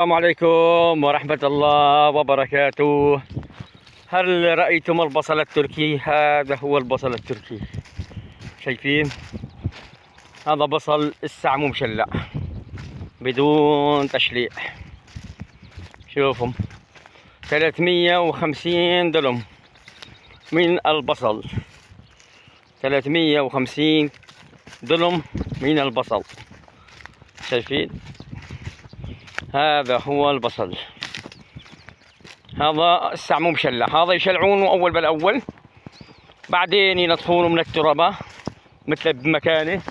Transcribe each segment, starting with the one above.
السلام عليكم ورحمة الله وبركاته. هل رأيتم البصل التركي؟ هذا هو البصل التركي، شايفين؟ هذا بصل لسه مو مشلع بدون تشليع. شوفوا 350 دلم من البصل، 350 دلم من البصل، شايفين؟ هذا هو البصل. هذا لسه مو مشلع، هذا يشلعونه أول بالأول، بعدين ينظفونه من التربة مثل بمكانه.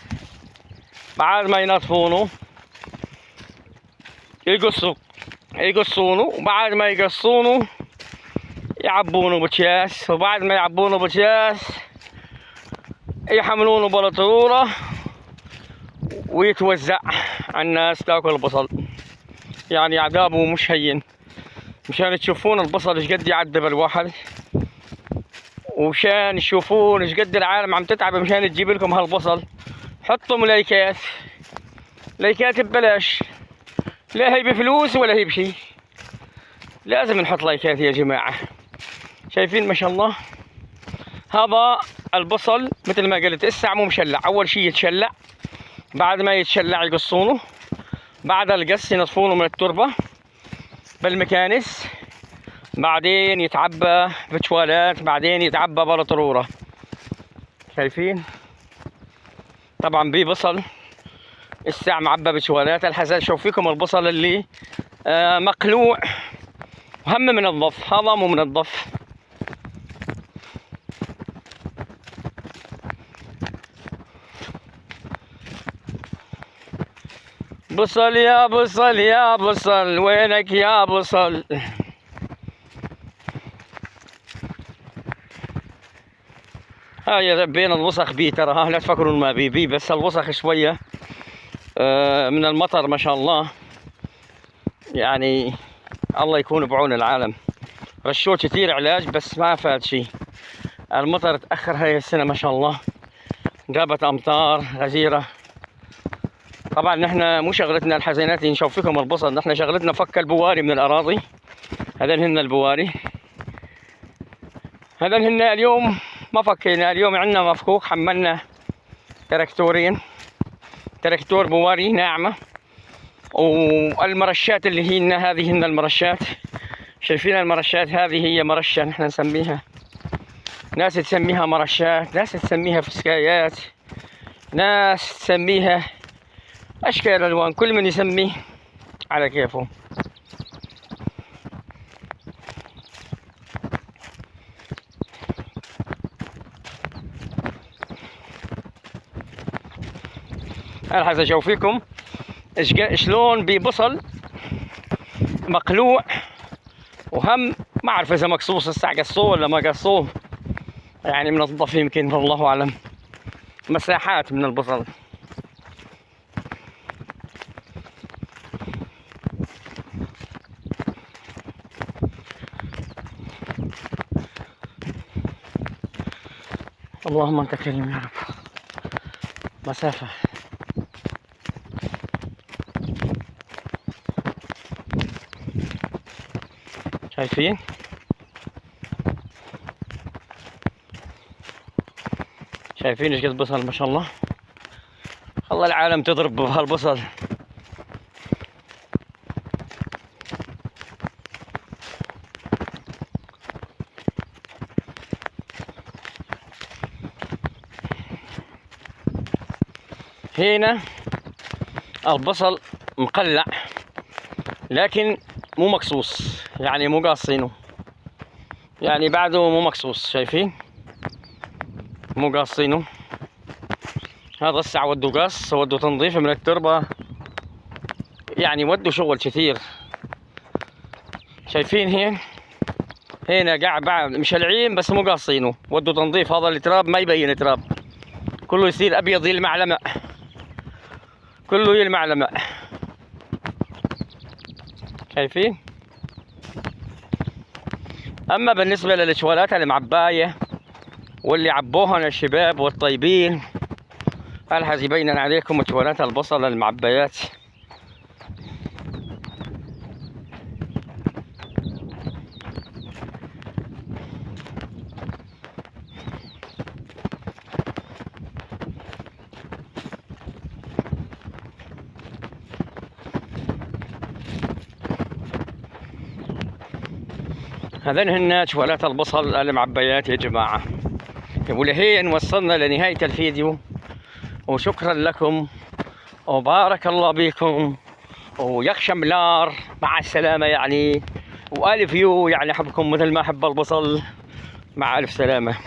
بعد ما ينظفونه يقصونه، وبعد ما يقصونه يعبونه بأكياس، وبعد ما يعبونه بأكياس يحملونه بالطرورة ويتوزع على الناس تاكل البصل. يعني عذابه مش هين، مشان تشوفون البصل ايش قد يعذب الواحد، ومشان تشوفون ايش قد العالم عم تتعب مشان تجيب لكم هالبصل. حطوا لايكات ببلاش، لا هي بفلوس ولا هي بشي، لازم نحط لايكات يا جماعة. شايفين ما شاء الله؟ هذا البصل مثل ما قلت لسه مو مشلع. اول شي يتشلع، بعد ما يتشلع يقصونه، بعد القص ينظفونه من التربة بالمكانس، بعدين يتعبى بشوالات، بعدين يتعبى بالطرورة. شايفين؟ طبعا ببصل لسه معبى بشوالات. الحسن شوف فيكم البصل اللي مقلوع وهم منظف، هذا مو منظف. بصل يا بصل يا بصل، وينك يا بصل؟ هاي بين الوسخ بيه ترى، ها لا تفكرون ما بيه بس الوسخ شوية من المطر ما شاء الله. يعني الله يكون بعون العالم. رشوه كثير علاج بس ما فاد شيء. المطر تأخر هاي السنة ما شاء الله، جابت أمطار غزيرة. طبعا نحن مو شغلتنا الحزينات نشوف فيكم البصل، نحن شغلتنا فك البواري من الأراضي. هذين هن البواري، هذين هن اليوم ما فكينا. اليوم عندنا مفكوك، حملنا تراكتورين، تراكتور بواري ناعمة، والمرشات اللي هي هذه هن المرشات. شايفين المرشات؟ هذه هي مرشة نحن نسميها، ناس تسميها مرشات، ناس تسميها فسكايات، ناس تسميها أشكال ألوان، كل من يسميه على كيفه. الحين أشوف فيكم شلون ببصل مقلوع، وهم ما أعرف إذا مقصوص الساعة قصوه ولا ما قصوه، يعني منظف يمكن، والله أعلم. مساحات من البصل. اللهم أنت كريم يا رب. مسافة. شايفين؟ شايفين ايش قد بصل ما شاء الله. الله العالم تضرب بهالبصل. هنا البصل مقلع لكن مو مقصوص، يعني مو قاصينه، يعني بعده مو مقصوص. شايفين؟ مو قاصينه. هذا الساعة ودوا قص، ودوا تنظيف من التربة، يعني ودوا شغل كثير. شايفين؟ هنا قاعد بعد مشلعين بس مو قاصينه، ودوا تنظيف. هذا التراب ما يبين تراب، كله يصير ابيض يلمع لمع، كله يلمع لمع. شايفين؟ اما بالنسبة للشوالات المعباية واللي عبوها الشباب والطيبين، الحز يبين عليكم شوالات البصل المعبيات. هذين هن شوالات البصل المعبيات يا جماعة. ولهين وصلنا لنهاية الفيديو، وشكرا لكم وبارك الله بكم ويخشى ملار مع السلامة يعني، وألف يو يعني أحبكم مثل ما أحب البصل. مع ألف سلامة.